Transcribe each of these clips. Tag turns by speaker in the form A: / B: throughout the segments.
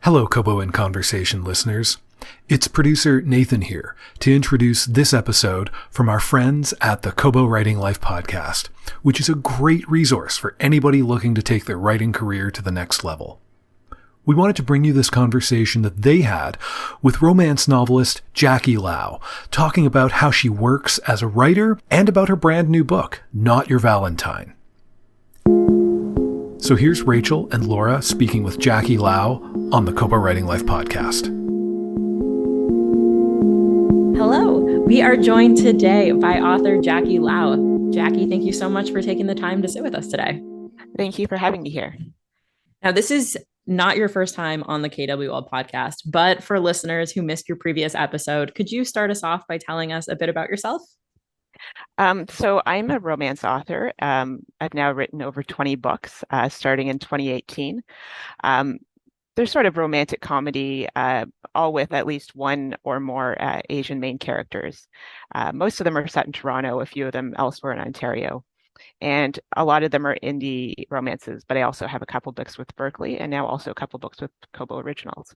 A: Hello, Kobo in Conversation listeners. It's producer Nathan here to introduce this episode from our friends at the Kobo Writing Life podcast, which is a great resource for anybody looking to take their writing career to the next level. We wanted to bring you this conversation that they had with romance novelist Jackie Lau, talking about how she works as a writer and about her brand new book, Your Valentine. So here's Rachel and Laura speaking with Jackie Lau on the Kobo Writing Life podcast.
B: Hello, we are joined today by author Jackie Lau. Jackie, thank you so much for taking the time to sit with us today.
C: Thank you for having me here.
B: Now, this is not your first time on the KWL podcast, but for listeners who missed your previous episode, could you start us off by telling us a bit about yourself?
C: So I'm a romance author. I've now written over 20 books, starting in 2018. They're sort of romantic comedy, all with at least one or more Asian main characters. Most of them are set in Toronto, a few of them elsewhere in Ontario. And a lot of them are indie romances, but I also have a couple books with Berkeley and now also a couple books with Kobo Originals.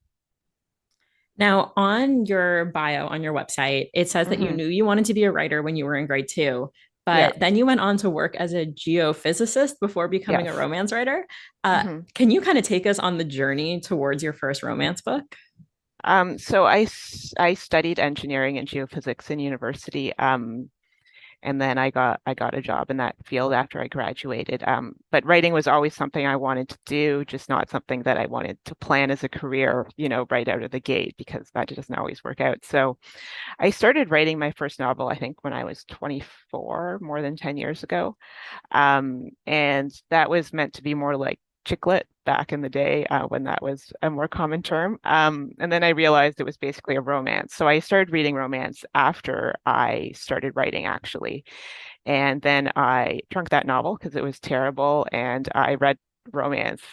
B: Now, on your bio on your website, it says that you knew you wanted to be a writer when you were in grade 2, but then you went on to work as a geophysicist before becoming a romance writer. Can you kind of take us on the journey towards your first romance book?
C: So I studied engineering and geophysics in university. And then I got a job in that field after I graduated. But writing was always something I wanted to do, just not something that I wanted to plan as a career, right out of the gate, because that doesn't always work out. So I started writing my first novel, I think, when I was 24, more than 10 years ago. And that was meant to be more like chick lit back in the day, when that was a more common term. And then I realized it was basically a romance. So I started reading romance after I started writing, actually. And then I trunked that novel because it was terrible. And I read romance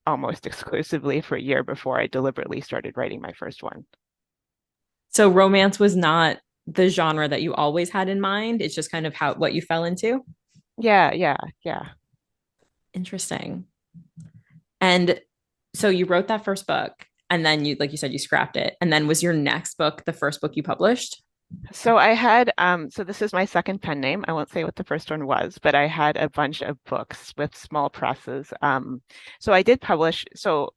C: almost exclusively for a year before I deliberately started writing my first one.
B: So romance was not the genre that you always had in mind. It's just kind of what you fell into.
C: Yeah.
B: Interesting. And so you wrote that first book, and then you, like you said, you scrapped it. And then was your next book the first book you published?
C: So I had, so this is my second pen name. I won't say what the first one was, but I had a bunch of books with small presses. So I did publish, so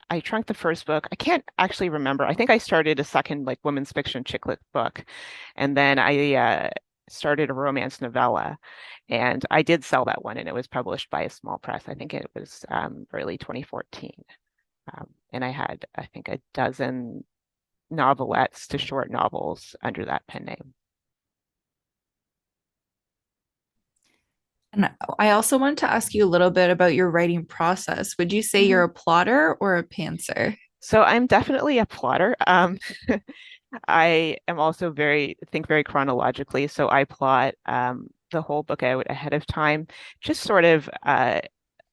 C: I trunked the first book. I can't actually remember. I think I started a second like women's fiction chick lit book. And then I started a romance novella, and I did sell that one, and it was published by a small press. I think it was early 2014. And I had, I think, a dozen novelettes to short novels under that pen name.
D: And I also want to ask you a little bit about your writing process. Would you say you're a plotter or a pantser?
C: So I'm definitely a plotter. I am also think very chronologically. So I plot the whole book out ahead of time, just sort of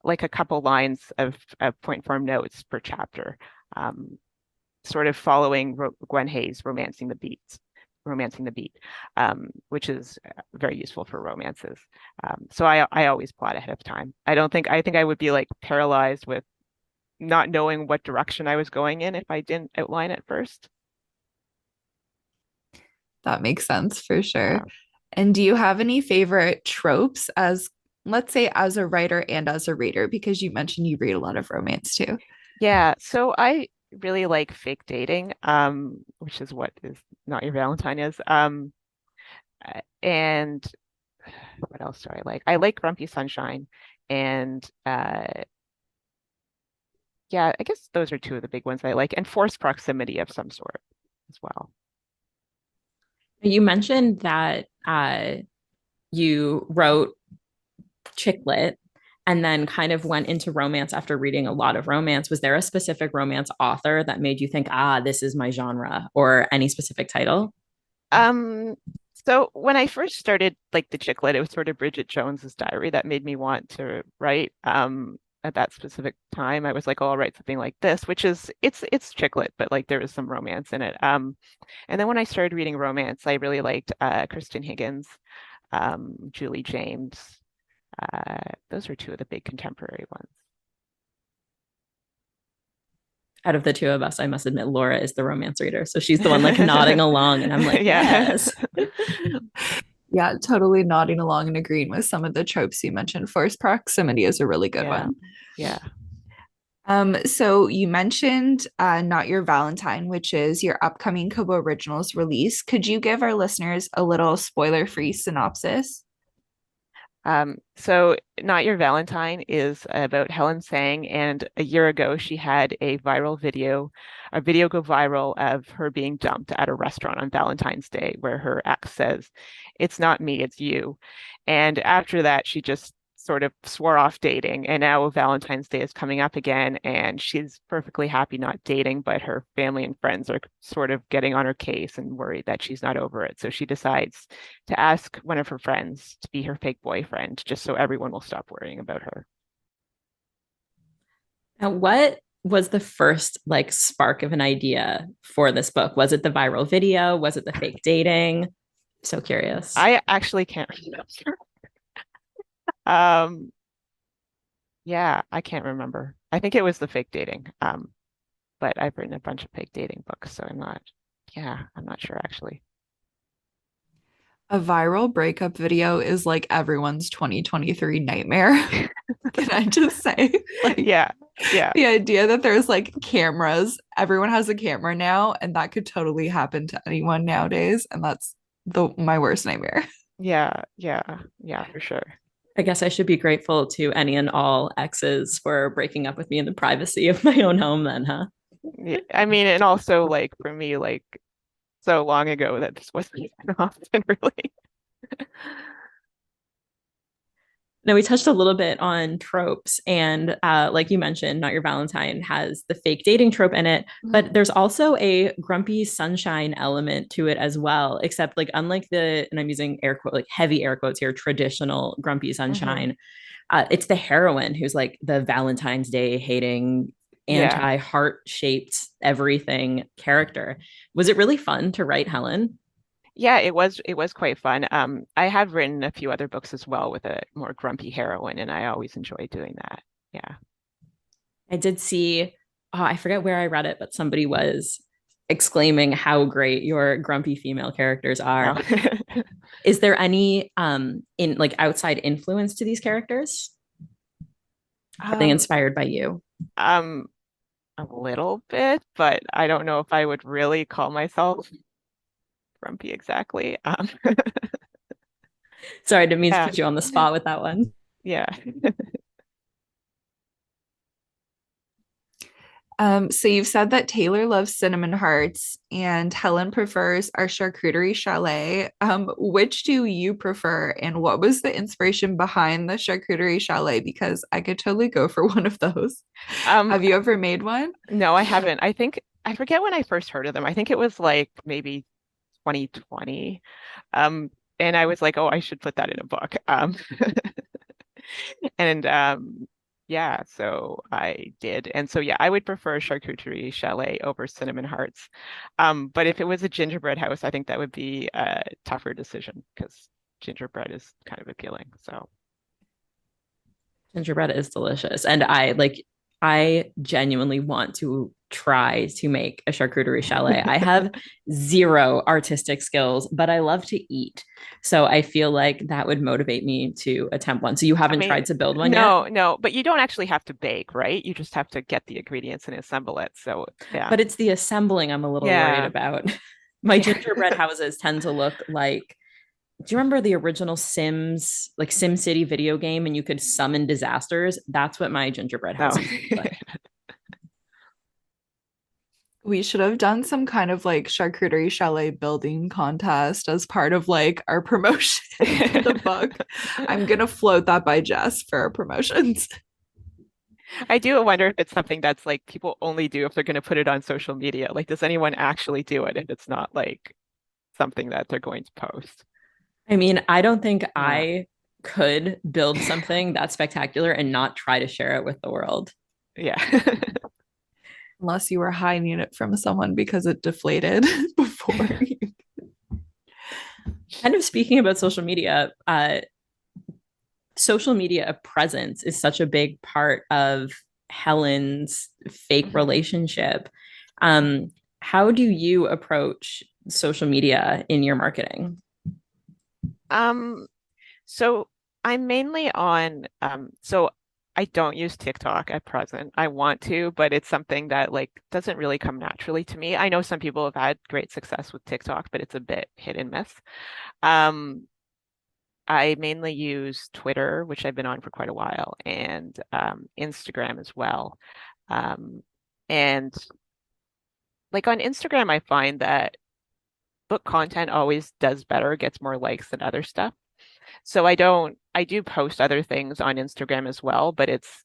C: like a couple lines of point form notes per chapter, sort of following Gwen Hayes' Romancing the Beat, which is very useful for romances. So I always plot ahead of time. I think I would be like paralyzed with not knowing what direction I was going in if I didn't outline it first.
D: That makes sense for sure. Yeah. And do you have any favorite tropes as, let's say, as a writer and as a reader? Because you mentioned you read a lot of romance too.
C: Yeah, so I really like fake dating, which is what is Not Your Valentine is. And what else do I like? I like Grumpy Sunshine, and yeah, I guess those are two of the big ones I like, and forced proximity of some sort as well.
B: You mentioned that you wrote chick lit and then kind of went into romance after reading a lot of romance. Was there a specific romance author that made you think, this is my genre, or any specific title?
C: So when I first started like the chick lit, it was sort of Bridget Jones's Diary that made me want to write. At that specific time, I was like, oh, I'll write something like this, which is it's chick lit, but like there is some romance in it. And then when I started reading romance, I really liked Kristen Higgins, Julie James. Those are two of the big contemporary ones.
B: Out of the two of us, I must admit Laura is the romance reader. So she's the one like nodding along and I'm like, yes.
D: Yeah, totally nodding along and agreeing with some of the tropes you mentioned. Forced proximity is a really good one.
C: Yeah.
D: So you mentioned Not Your Valentine, which is your upcoming Kobo Originals release. Could you give our listeners a little spoiler-free synopsis?
C: So Not Your Valentine is about Helen Sang, and a year ago she had a video go viral of her being dumped at a restaurant on Valentine's Day, where her ex says, "It's not me, it's you." And after that, she just sort of swore off dating, and now Valentine's Day is coming up again, and she's perfectly happy not dating, but her family and friends are sort of getting on her case and worried that she's not over it. So she decides to ask one of her friends to be her fake boyfriend, just so everyone will stop worrying about her.
B: Now, what was the first like spark of an idea for this book? Was it the viral video? Was it the fake dating? So curious.
C: I actually can't remember. Yeah, I can't remember. I think it was the fake dating. But I've written a bunch of fake dating books, so I'm not sure actually.
D: A viral breakup video is like everyone's 2023 nightmare. Can I just say? Like,
C: Yeah.
D: the idea that there's like cameras, everyone has a camera now, and that could totally happen to anyone nowadays. And that's my worst nightmare.
C: Yeah, for sure.
B: I guess I should be grateful to any and all exes for breaking up with me in the privacy of my own home then, huh?
C: Yeah, I mean, and also like for me, like so long ago that this wasn't even often really.
B: Now we touched a little bit on tropes, and like you mentioned, Not Your Valentine has the fake dating trope in it, but there's also a grumpy sunshine element to it as well. Except like unlike and I'm using air quote like heavy air quotes here, traditional grumpy sunshine, it's the heroine who's like the Valentine's Day hating, anti heart shaped everything character. Was it really fun to write Helen?
C: Yeah, it was quite fun. I have written a few other books as well with a more grumpy heroine, and I always enjoy doing that. Yeah.
B: I did see, I forget where I read it, but somebody was exclaiming how great your grumpy female characters are.
C: Oh.
B: Is there any in like outside influence to these characters? Are they inspired by you?
C: A little bit, but I don't know if I would really call myself grumpy exactly.
B: Sorry, I didn't mean to put you on the spot with that one.
C: Yeah.
D: So you've said that Taylor loves cinnamon hearts and Helen prefers our charcuterie chalet. Which do you prefer, and what was the inspiration behind the charcuterie chalet? Because I could totally go for one of those. Have you ever made one?
C: No, I haven't. I forget when I first heard of them. I think it was like maybe 2020. And I was like, oh, I should put that in a book. And yeah, so I did. And so yeah, I would prefer charcuterie chalet over cinnamon hearts. But if it was a gingerbread house, I think that would be a tougher decision because gingerbread is kind of appealing. So
B: Gingerbread is delicious. And I genuinely want to try to make a charcuterie chalet. I have zero artistic skills, but I love to eat. So I feel like that would motivate me to attempt one. So you haven't tried to build one yet?
C: No, but you don't actually have to bake, right? You just have to get the ingredients and assemble it. So yeah.
B: But it's the assembling I'm a little worried about. My gingerbread houses tend to look like, do you remember the original Sims, like Sim City video game, and you could summon disasters? That's what my gingerbread house is like.
D: We should have done some kind of like charcuterie chalet building contest as part of like our promotion for the book. I'm gonna float that by Jess for our promotions.
C: I do wonder if it's something that's like people only do if they're going to put it on social media. Like, does anyone actually do it if it's not like something that they're going to post?
B: I mean, I don't think I could build something that spectacular and not try to share it with the world.
C: Yeah.
D: Unless you were hiding it from someone because it deflated before you.
B: Kind of speaking about social media presence is such a big part of Helen's fake
C: Mhm.
B: relationship. How do you approach social media in your marketing?
C: So I'm mainly on, so I don't use TikTok at present. I want to, but it's something that like doesn't really come naturally to me. I know some people have had great success with TikTok, but it's a bit hit and miss. Um, I mainly use Twitter, which I've been on for quite a while, and Instagram as well. Um, and like on Instagram, I find that book content always does better, gets more likes than other stuff. So I do post other things on Instagram as well, but it's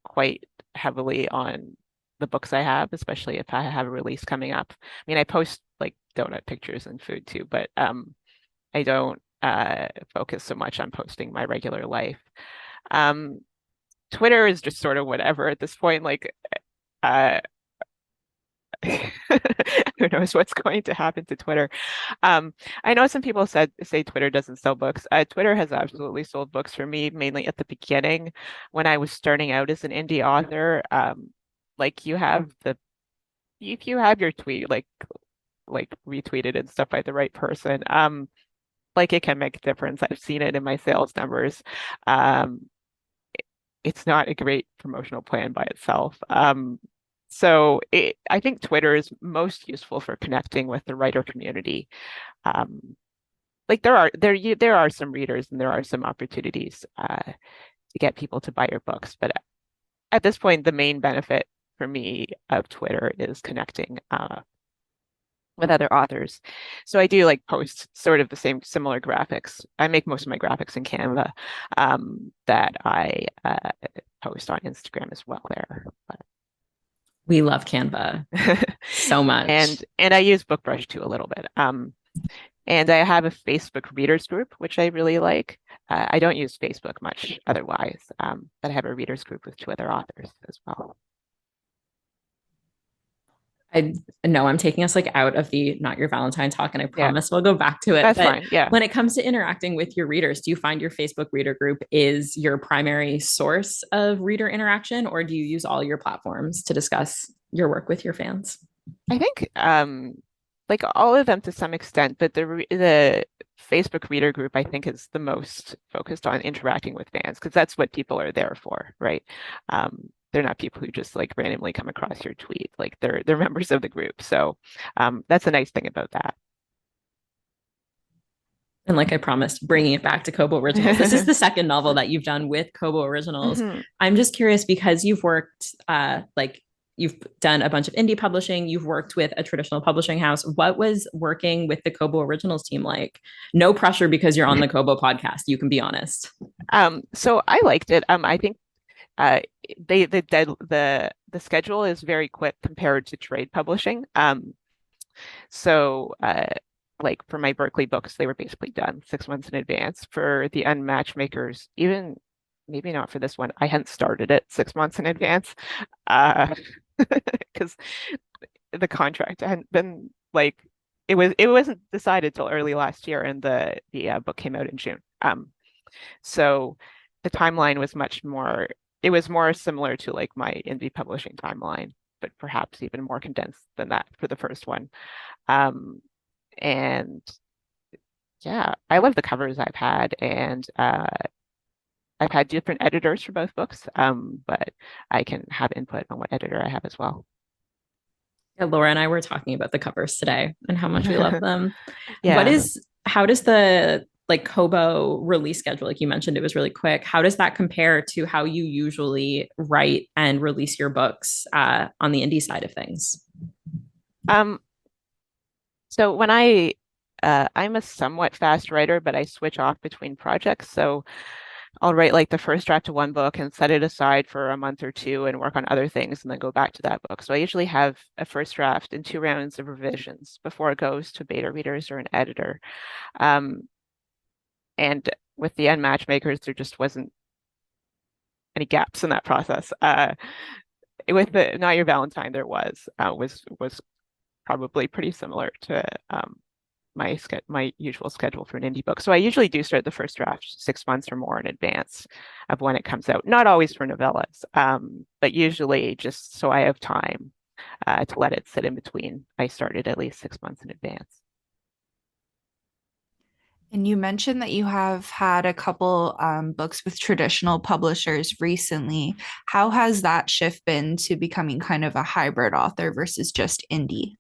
C: quite heavily on the books I have, especially if I have a release coming up. I mean, I post like donut pictures and food too, but I don't focus so much on posting my regular life. Um, Twitter is just sort of whatever at this point. Like, uh, who knows what's going to happen to Twitter? I know some people say Twitter doesn't sell books. Twitter has absolutely sold books for me, mainly at the beginning when I was starting out as an indie author. Like you have the if you have your tweet like retweeted and stuff by the right person, like it can make a difference. I've seen it in my sales numbers. Um, it's not a great promotional plan by itself. I think Twitter is most useful for connecting with the writer community. Um, like there are some readers and there are some opportunities to get people to buy your books, but at this point, the main benefit for me of Twitter is connecting with other authors. So I do like post sort of the same similar graphics. I make most of my graphics in Canva that I post on Instagram as well there.
B: We love Canva so much.
C: And I use BookBrush too a little bit. And I have a Facebook readers group, which I really like. I don't use Facebook much otherwise, but I have a readers group with 2 other authors as well.
B: I know I'm taking us like out of the Not Your Valentine talk, and I
C: Yeah,
B: promise we'll go back to it.
C: that's
B: But
C: fine. Yeah.
B: when it comes to interacting with your readers, do you find your Facebook reader group is your primary source of reader interaction, or do you use all your platforms to discuss your work with your fans?
C: I think like all of them to some extent, but the Facebook reader group I think is the most focused on interacting with fans because that's what people are there for, right? They're not people who just like randomly come across your tweet. Like they're members of the group. So that's a nice thing about that.
B: And like I promised, bringing it back to Kobo Originals. This is the second novel that you've done with Kobo Originals.
C: Mhm.
B: I'm just curious because you've worked like you've done a bunch of indie publishing, you've worked with a traditional publishing house. What was working with the Kobo Originals team like? No pressure because you're on the Kobo podcast. You can be honest.
C: So I liked it. I think the schedule is very quick compared to trade publishing. So like for my Berkeley books, they were basically done 6 months in advance. For the Unmatched Makers, even maybe not for this one, I hadn't started it 6 months in advance because the contract hadn't been like it wasn't decided till early last year, and the book came out in June. So the timeline was much more. It was more similar to like my indie publishing timeline, but perhaps even more condensed than that for the first one. And yeah, I love the covers I've had, and I've had different editors for both books, but I can have input on what editor I have as well.
B: Yeah, Laura and I were talking about the covers today and how much we love them.
C: Yeah.
B: How does the like Kobo release schedule, like you mentioned, it was really quick. How does that compare to how you usually write and release your books on the indie side of things?
C: So when I'm a somewhat fast writer, but I switch off between projects. So I'll write like the first draft of one book and set it aside for a month or 2 and work on other things and then go back to that book. So I usually have a first draft and 2 rounds of revisions before it goes to beta readers or an editor. And with the Unmatched Makers, there just wasn't any gaps in that process. With the Not Your Valentine, there was probably pretty similar to my usual schedule for an indie book. So I usually do start the first draft 6 months or more in advance of when it comes out. Not always for novellas, but usually just so I have time to let it sit in between. I started at least 6 months in advance.
D: And you mentioned that you have had a couple books with traditional publishers recently. How has that shift been to becoming kind of a hybrid author versus just indie?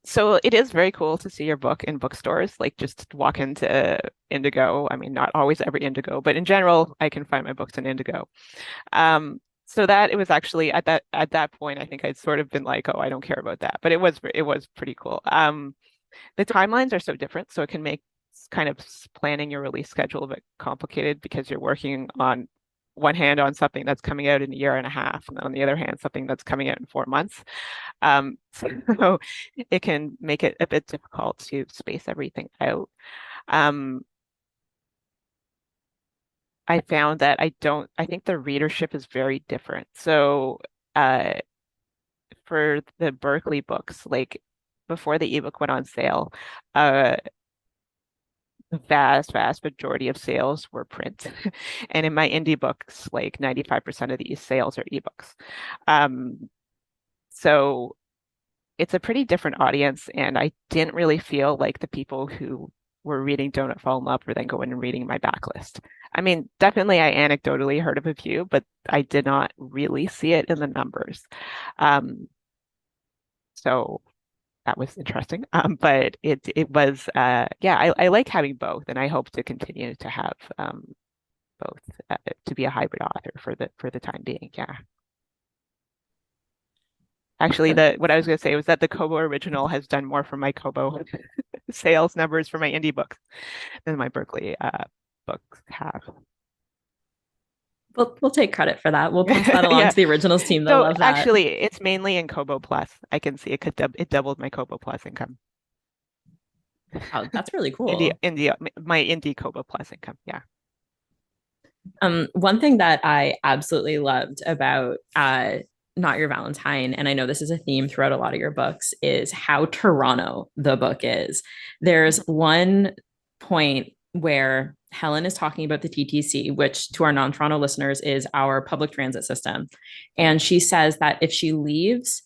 C: So it is very cool to see your book in bookstores, like just walk into Indigo. I mean, not always every Indigo, but in general, I can find my books in Indigo. So that it was actually at that point, I think I'd sort of been like, oh, I don't care about that, but it was pretty cool. The timelines are so different, so it can make kind of planning your release schedule a bit complicated because you're working on one hand on something that's coming out in a year and a half, and on the other hand, something that's coming out in 4 months. So it can make it a bit difficult to space everything out. I found that I think the readership is very different. So for the Berkeley books, like before the ebook went on sale, the vast majority of sales were print. And in my indie books, like 95% of these sales are ebooks. So it's a pretty different audience, and I didn't really feel like the people who were reading Donut Fall in Love were then going and reading my backlist. I mean, definitely I anecdotally heard of a few, but I did not really see it in the numbers. So that was interesting. But it was yeah, I like having both, and I hope to continue to have both to be a hybrid author for the time being. Yeah. Actually, what I was going to say was that the Kobo original has done more for my Kobo sales numbers for my indie books than my Berkeley books have.
B: We'll take credit for that. We'll pass that along
C: Yeah.
B: to the originals team. They'll
C: So
B: love that.
C: actually, it's mainly in Kobo Plus. I can see it doubled my Kobo Plus income.
B: Oh, that's really cool.
C: My indie Kobo Plus income. Yeah.
B: One thing that I absolutely loved about Not Your Valentine, and I know this is a theme throughout a lot of your books, is how Toronto the book is. There's one point where Helen is talking about the TTC, which to our non-Toronto listeners is our public transit system. And she says that if she leaves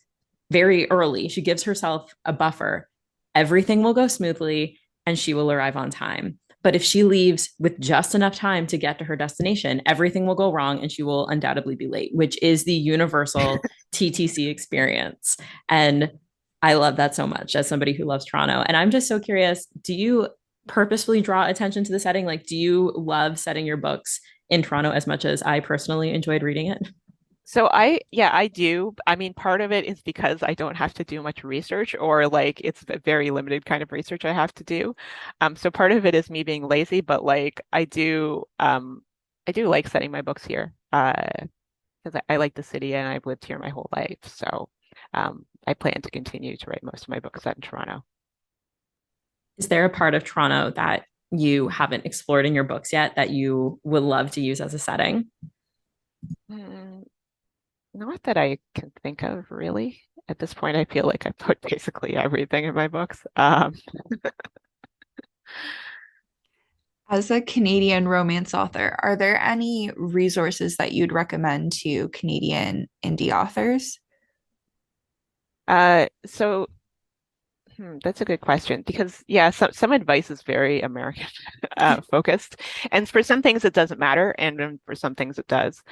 B: very early, she gives herself a buffer, everything will go smoothly and she will arrive on time. But if she leaves with just enough time to get to her destination, everything will go wrong and she will undoubtedly be late, which is the universal TTC experience. And I love that so much as somebody who loves Toronto. And I'm just so curious, do you purposefully draw attention to the setting? Like, do you love setting your books in Toronto as much as I personally enjoyed reading it?
C: So I do. I mean, part of it is because I don't have to do much research, or like it's a very limited kind of research I have to do. So part of it is me being lazy, but like I do like setting my books here. Because I like the city and I've lived here my whole life. So I plan to continue to write most of my books set in Toronto.
B: Is there a part of Toronto that you haven't explored in your books yet that you would love to use as a setting?
C: Not that I can think of, really. At this point, I feel like I put basically everything in my books.
D: As a Canadian romance author, are there any resources that you'd recommend to Canadian indie authors?
C: So that's a good question, because yeah, some advice is very American focused, and for some things it doesn't matter, and for some things it does.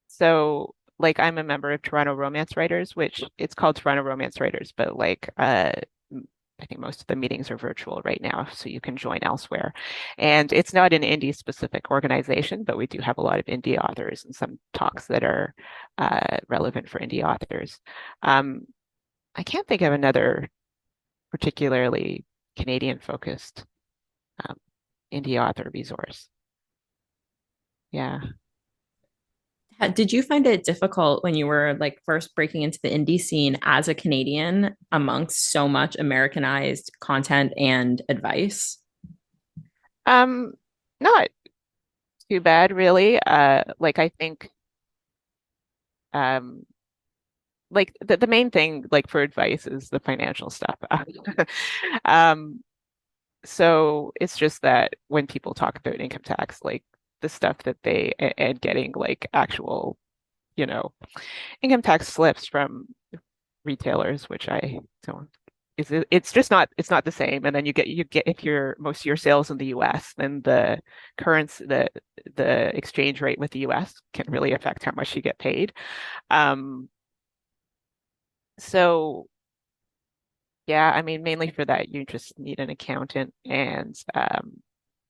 C: So like I'm a member of Toronto Romance Writers, which it's called Toronto Romance Writers, but like I think most of the meetings are virtual right now, so you can join elsewhere. And it's not an indie specific organization, but we do have a lot of indie authors and some talks that are relevant for indie authors. I can't think of another particularly Canadian focused indie author resource. Yeah.
B: Did you find it difficult when you were like first breaking into the indie scene as a Canadian amongst so much Americanized content and advice?
C: Not too bad, really. Like I think like the main thing like for advice is the financial stuff. Um, so it's just that when people talk about income tax, like the stuff that and getting like actual, you know, income tax slips from retailers, which I don't it's not the same. And then you get if you're most of your sales in the US, then the currency the exchange rate with the US can really affect how much you get paid. So yeah, I mean, mainly for that, you just need an accountant and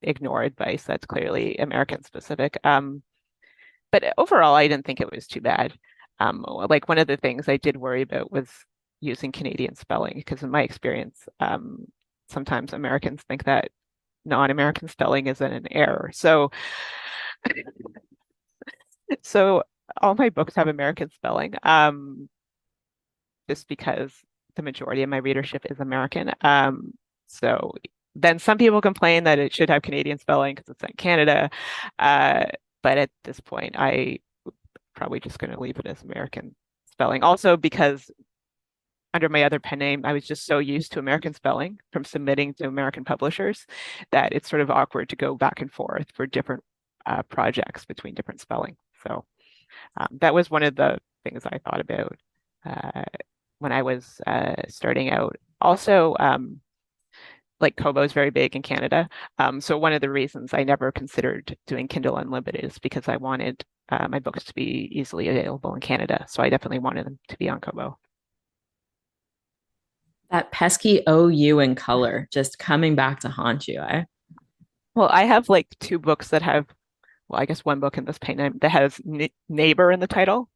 C: ignore advice that's clearly American specific. But overall, I didn't think it was too bad. Like one of the things I did worry about was using Canadian spelling, because in my experience, sometimes Americans think that non-American spelling is an error. So all my books have American spelling, just because the majority of my readership is American. So then some people complain that it should have Canadian spelling because it's in Canada. But at this point, I probably just going to leave it as American spelling. Also, because under my other pen name, I was just so used to American spelling from submitting to American publishers that it's sort of awkward to go back and forth for different projects between different spelling. So that was one of the things I thought about when I was starting out. Also, like Kobo is very big in Canada. So one of the reasons I never considered doing Kindle Unlimited is because I wanted my books to be easily available in Canada. So I definitely wanted them to be on Kobo.
B: That pesky OU in color just coming back to haunt you, eh?
C: Well, I have like two books that have, well, I guess one book in this pen name that has neighbor in the title.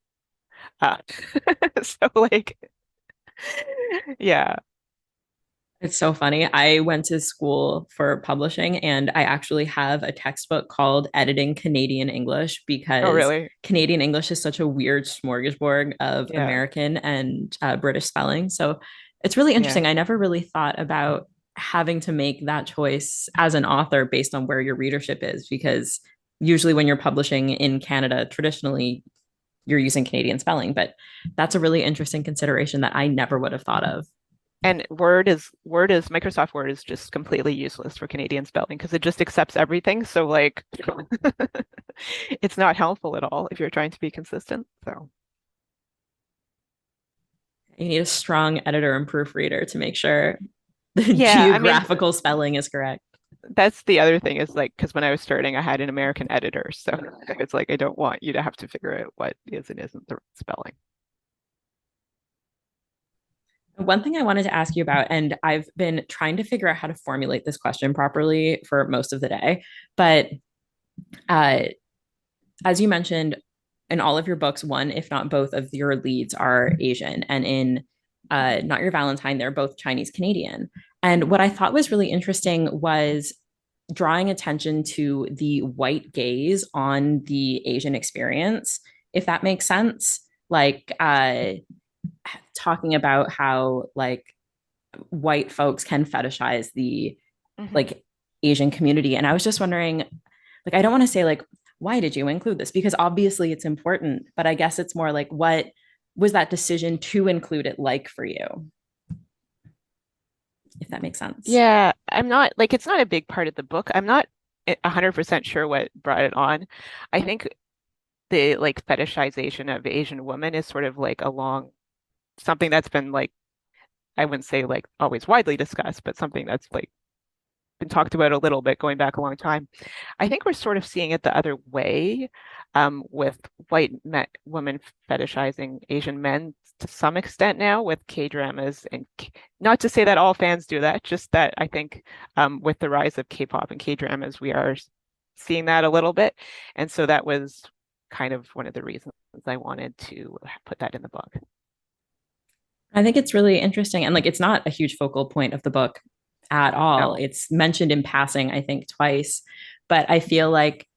C: So like, yeah.
B: It's so funny. I went to school for publishing and I actually have a textbook called Editing Canadian English
C: Oh,
B: because
C: really?
B: Canadian English is such a weird smorgasbord of
C: Yeah.
B: American and British spelling. So it's really
C: Yeah.
B: interesting. I never really thought about having to make that choice as an author based on where your readership is, because usually when you're publishing in Canada, traditionally you're using Canadian spelling. But that's a really interesting consideration that I never would have thought of.
C: And Microsoft Word is just completely useless for Canadian spelling because it just accepts everything. So like it's not helpful at all if you're trying to be consistent. So
B: You need a strong editor and proofreader to make sure the
C: yeah, I mean
B: geographical spelling is correct.
C: that's the other thing is like because when I was starting, I had an American editor. So it's like I don't want you to have to figure out what is and isn't the right spelling.
B: One thing I wanted to ask you about, and I've been trying to figure out how to formulate this question properly for most of the day, but uh, as you mentioned, in all of your books, one, if not both, of your leads are Asian, and in Not Your Valentine, they're both Chinese Canadian. And what I thought was really interesting was drawing attention to the white gaze on the Asian experience, if that makes sense. Like talking about how like white folks can fetishize the like Asian community. And I was just wondering, like, I don't want to say like, why did you include this? Because obviously it's important, but I guess it's more like, what was that decision to include it like for you? If that makes sense.
C: Yeah, I'm not like it's not a big part of the book. I'm not 100% sure what brought it on. I think the like fetishization of Asian women is sort of like along something that's been like I wouldn't say like always widely discussed, but something that's like been talked about a little bit going back a long time. I think we're sort of seeing it the other way, with women fetishizing Asian men to some extent now with K-dramas, and not to say that all fans do that, just that I think with the rise of K-pop and K-dramas, we are seeing that a little bit. And so that was kind of one of the reasons I wanted to put that in the book.
B: I think it's really interesting. And like, it's not a huge focal point of the book at all.
C: No.
B: It's mentioned in passing, I think, twice. But I feel like,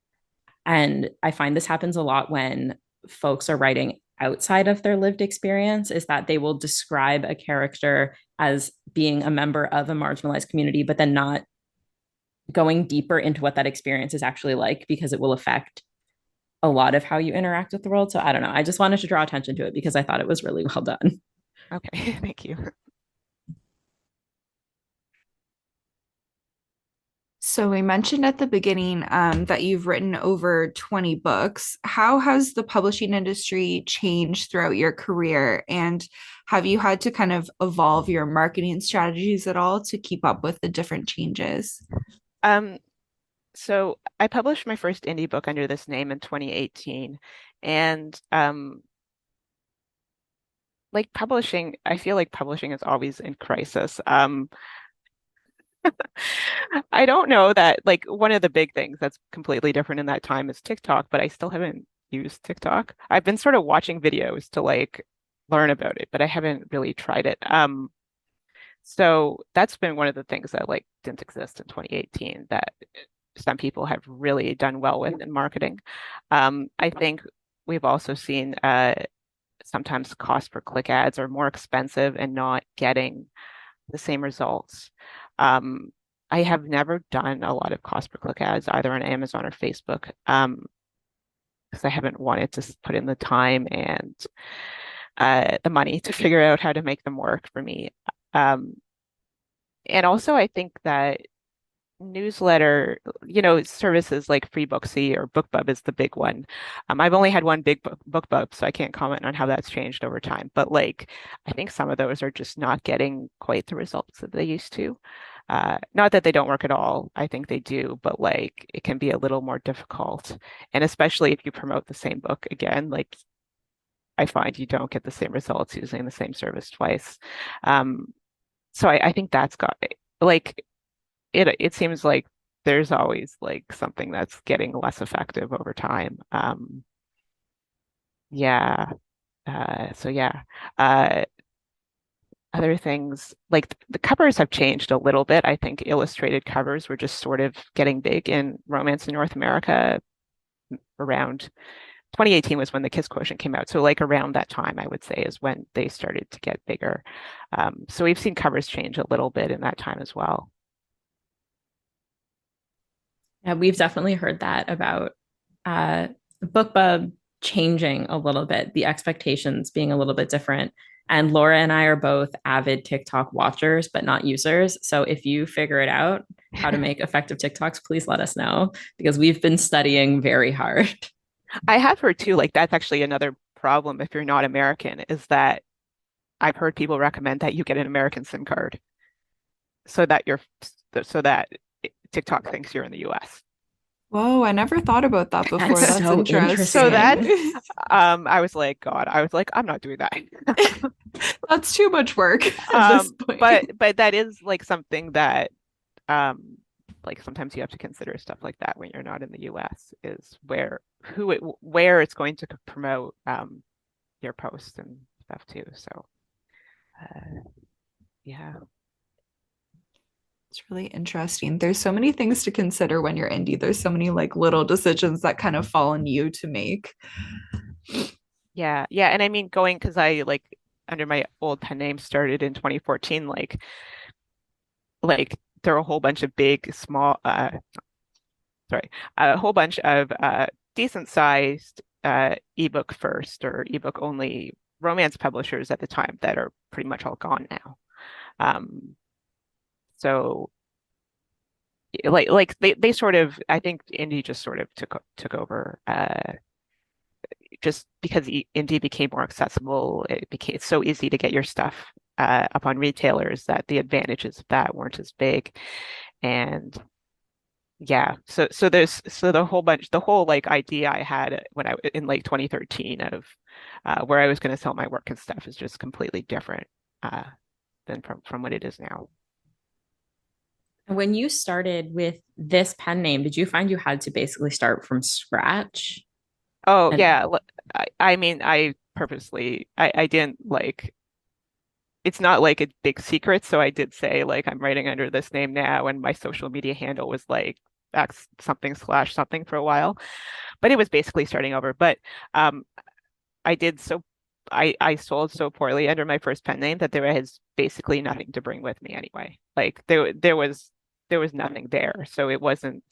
B: and I find this happens a lot when folks are writing outside of their lived experience, is that they will describe a character as being a member of a marginalized community, but then not going deeper into what that experience is actually like, because it will affect a lot of how you interact with the world. So I don't know. I just wanted to draw attention to it because I thought it was really well done.
C: Okay, thank you.
D: So we mentioned at the beginning that you've written over 20 books. How has the publishing industry changed throughout your career? And have you had to kind of evolve your marketing strategies at all to keep up with the different changes?
C: Um, so I published my first indie book under this name in 2018, and like publishing, I feel like publishing is always in crisis. I don't know that, like, one of the big things that's completely different in that time is TikTok, but I still haven't used TikTok. I've been sort of watching videos to like learn about it, but I haven't really tried it. So that's been one of the things that like didn't exist in 2018 that some people have really done well with in marketing. I think we've also seen sometimes cost per click ads are more expensive and not getting the same results. I have never done a lot of cost per click ads either on Amazon or Facebook, because I haven't wanted to put in the time and the money to figure out how to make them work for me. And also, I think that newsletter, services like FreeBooksy or BookBub is the big one. I've only had one big BookBub, so I can't comment on how that's changed over time. But like, I think some of those are just not getting quite the results that they used to. Not that they don't work at all. I think they do, but like it can be a little more difficult. And especially if you promote the same book again, like I find you don't get the same results using the same service twice. So I think that's got like it seems like there's always like something that's getting less effective over time. Yeah. So yeah. Other things like the covers have changed a little bit. I think illustrated covers were just sort of getting big in romance in North America around 2018 was when the Kiss Quotient came out. So like around that time, I would say is when they started to get bigger. So we've seen covers change a little bit in that time as well.
B: Yeah, we've definitely heard that about BookBub changing a little bit, the expectations being a little bit different. And Laura and I are both avid TikTok watchers, but not users. So if you figure it out how to make effective TikToks, please let us know because we've been studying very hard.
C: I have heard too, like that's actually another problem if you're not American, is that I've heard people recommend that you get an American SIM card so that TikTok thinks you're in the US.
D: Whoa, I never thought about that before.
B: That's
D: That's
B: so
D: interesting.
C: So that
B: interesting.
C: I was like, God, I'm not doing that.
D: That's too much work at this point.
C: But that is like something that like sometimes you have to consider stuff like that when you're not in the US is where it's going to promote your posts and stuff too. So yeah.
D: It's really interesting. There's so many things to consider when you're indie. There's so many like little decisions that kind of fall on you to make.
C: Yeah. And I mean going because I like under my old pen name started in 2014, like there are a whole bunch of big, small a whole bunch of decent sized ebook first or ebook only romance publishers at the time that are pretty much all gone now. So like they sort of, I think indie just sort of took over just because indie became more accessible. It became so easy to get your stuff up on retailers that the advantages of that weren't as big. And yeah, so the whole like idea I had when I in like 2013 of where I was going to sell my work and stuff is just completely different than from what it is now.
B: When you started with this pen name, did you find you had to basically start from scratch?
C: Oh
B: And
C: yeah, I mean I purposely I didn't like it's not like a big secret, so I did say like I'm writing under this name now, and my social media handle was like X something slash something for a while, but it was basically starting over. But um, I did so I sold so poorly under my first pen name that there was basically nothing to bring with me anyway. Like there was nothing there, so it wasn't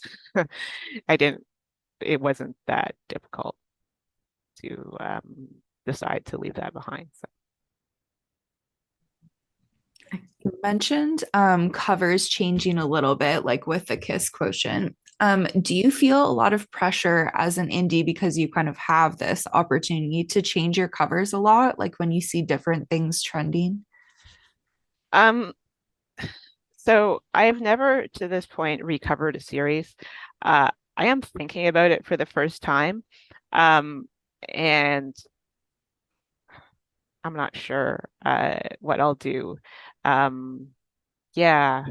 C: I didn't it wasn't that difficult. to decide to leave that behind. So.
D: You mentioned covers changing a little bit, like with the Kiss quotient. Do you feel a lot of pressure as an indie because you kind of have this opportunity to change your covers a lot, like when you see different things trending?
C: Um, so I've never to this point recovered a series. I am thinking about it for the first time. And I'm not sure what I'll do. Yeah,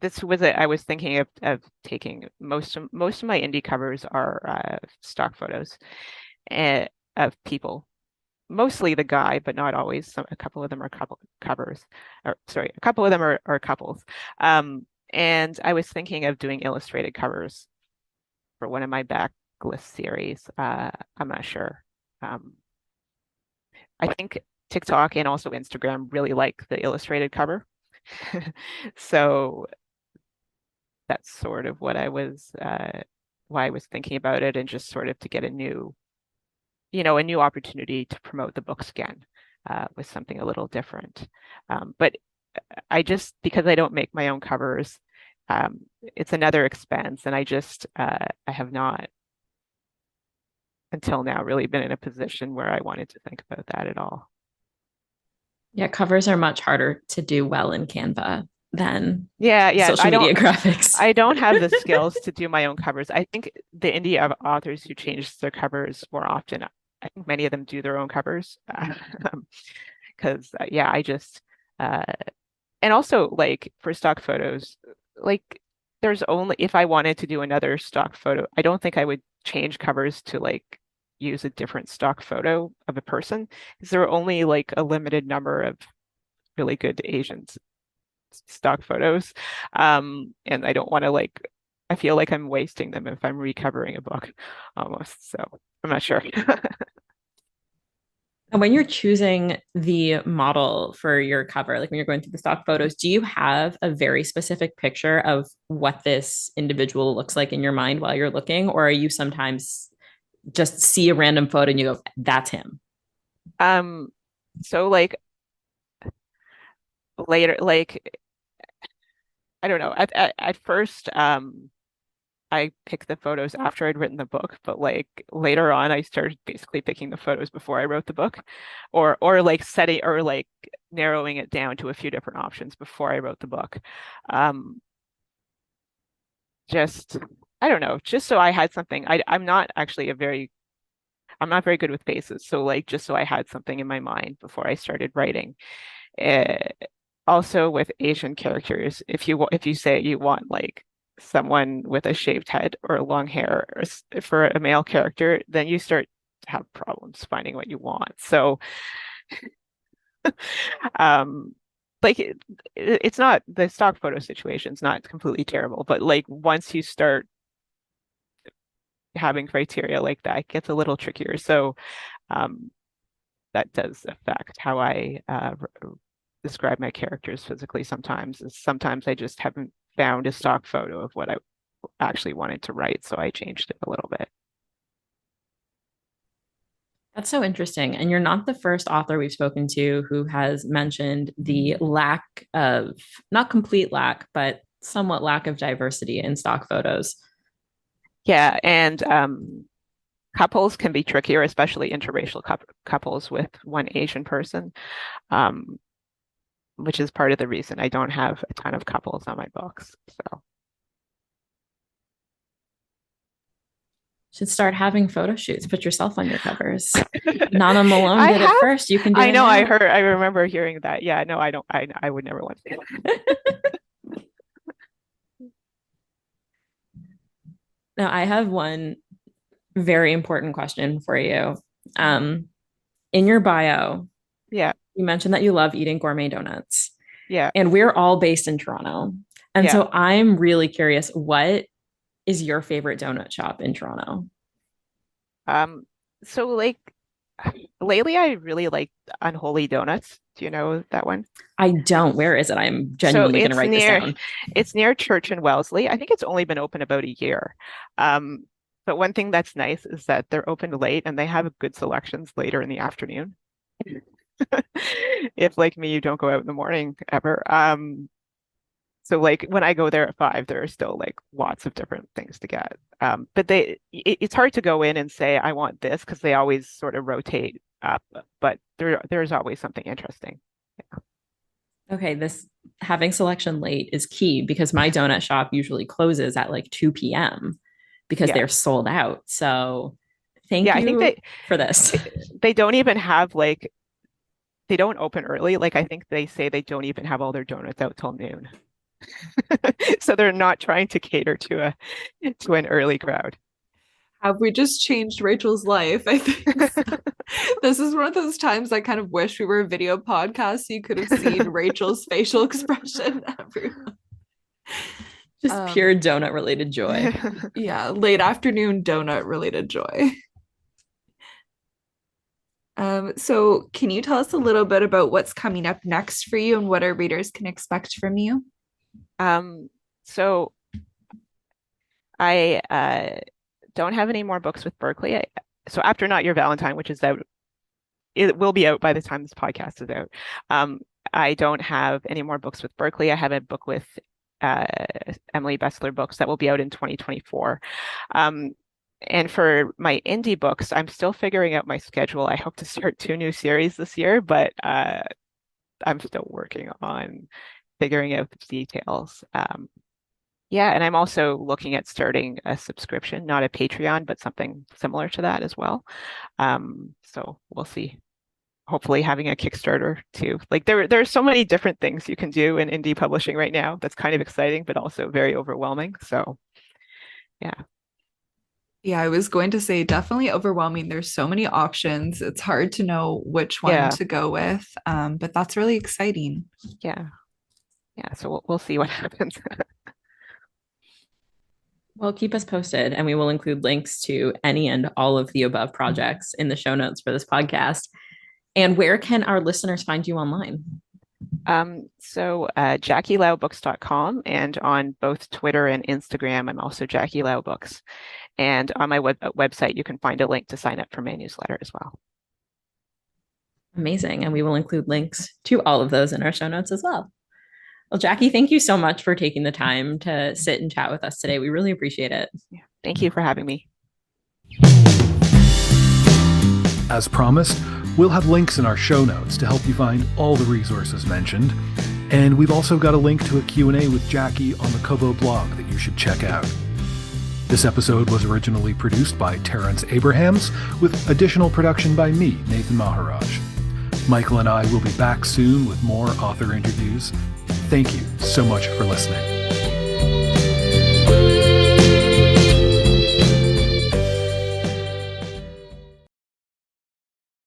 C: this was it. I was thinking of taking most of my indie covers are stock photos of people, mostly the guy, but not always. A couple of them are covers, or sorry, a couple of them are couples. And I was thinking of doing illustrated covers for one of my backlist series. I'm not sure. I think TikTok and also Instagram really like the illustrated cover. So that's sort of what I was why I was thinking about it, and just sort of to get a new opportunity to promote the books again with something a little different. But I just, because I don't make my own covers, it's another expense, and I have not until now really been in a position where I wanted to think about that at all.
B: Yeah, covers are much harder to do well in Canva than
C: Yeah,
B: social media graphics.
C: I don't have the skills to do my own covers. I think the indie authors who change their covers more often, I think many of them do their own covers. Because yeah, I just and also like for stock photos, like there's only, if I wanted to do another stock photo, I don't think I would change covers to like use a different stock photo of a person, because there are only like a limited number of really good Asian stock photos. And I don't want to I feel like I'm wasting them if I'm recovering a book almost. So I'm not sure.
B: And when you're choosing the model for your cover, like when you're going through the stock photos, do you have a very specific picture of what this individual looks like in your mind while you're looking? Or are you sometimes just see a random photo and you go, that's him?
C: So like later, like I don't know. At first, I picked the photos after I'd written the book, but like later on, I started basically picking the photos before I wrote the book, or like setting or like narrowing it down to a few different options before I wrote the book. Just I don't know, just so I had something. I'm not very good with faces, so like just so I had something in my mind before I started writing. Uh, Also with Asian characters, if you say you want like someone with a shaved head or long hair for a male character, then you start to have problems finding what you want. So like it's not, the stock photo situation's not completely terrible, but like once you start having criteria like that, it gets a little trickier. So that does affect how I describe my characters physically sometimes. Sometimes I just haven't found a stock photo of what I actually wanted to write, so I changed it a little bit.
B: That's so interesting. And you're not the first author we've spoken to who has mentioned the lack of, not complete lack, but somewhat lack of diversity in stock photos.
C: Yeah, and couples can be trickier, especially interracial couples with one Asian person, which is part of the reason I don't have a ton of couples on my books. So
B: Should start having photo shoots. Put yourself on your covers. Nana Malone
C: I
B: did
C: have,
B: it first. You can do
C: I
B: it
C: know.
B: now.
C: I remember hearing that. Yeah, no, I don't. I would never want to do that.
B: Now, I have one very important question for you. In your bio,
C: Yeah,
B: you mentioned that you love eating gourmet donuts,
C: yeah,
B: and we're all based in Toronto. And
C: yeah.
B: so I'm really curious, what is your favorite donut shop in Toronto?
C: So like lately, I really like Unholy Donuts. Do you know that one?
B: I don't. Where is it? I'm
C: So
B: genuinely going to write this down.
C: it's near Church and Wellesley. I think it's only been open about a year. Um, But one thing that's nice is that they're open late and they have good selections later in the afternoon. If, like me, you don't go out in the morning ever. So like when I go there at 5, there are still like lots of different things to get. But it's hard to go in and say, I want this, because they always sort of rotate up, but there's always something interesting. Yeah.
B: Okay, this having selection late is key, because my donut shop usually closes at like 2 p.m. because
C: Yeah.
B: they're sold out. So thank
C: Yeah,
B: you
C: I think
B: for this.
C: they don't even have like, they don't open early. Like I think they say they don't even have all their donuts out till noon. So they're not trying to cater to an early crowd.
D: Have we just changed Rachel's life? I think so. This is one of those times I kind of wish we were a video podcast so you could have seen Rachel's facial expression. Everyone.
B: Just pure donut related joy.
D: Yeah, late afternoon donut related joy. So can you tell us a little bit about what's coming up next for you and what our readers can expect from you?
C: So I don't have any more books with Berkeley. So after Not Your Valentine, which is out, it will be out by the time this podcast is out. I don't have any more books with Berkeley. I have a book with Emily Bessler Books that will be out in 2024. And for my indie books, I'm still figuring out my schedule. I hope to start 2 new series this year, but I'm still working on figuring out the details. Yeah, and I'm also looking at starting a subscription, not a Patreon, but something similar to that as well. So we'll see. Hopefully having a Kickstarter too. Like there are so many different things you can do in indie publishing right now. That's kind of exciting, but also very overwhelming. So yeah.
D: Yeah, I was going to say definitely overwhelming. There's so many options. It's hard to know which one to go with. But that's really exciting.
C: Yeah. Yeah. So we'll see what happens.
B: Well, keep us posted, and we will include links to any and all of the above projects in the show notes for this podcast. And where can our listeners find you online?
C: So JackieLauBooks.com, and on both Twitter and Instagram, I'm also Jackie Lau Books. And on my website, you can find a link to sign up for my newsletter as well.
B: Amazing. And we will include links to all of those in our show notes as well. Well, Jackie, thank you so much for taking the time to sit and chat with us today. We really appreciate it.
C: Yeah. Thank you for having me.
A: As promised, we'll have links in our show notes to help you find all the resources mentioned. And we've also got a link to a Q&A with Jackie on the Kobo blog that you should check out. This episode was originally produced by Terrence Abrahams, with additional production by me, Nathan Maharaj. Michael and I will be back soon with more author interviews. Thank you so much for listening.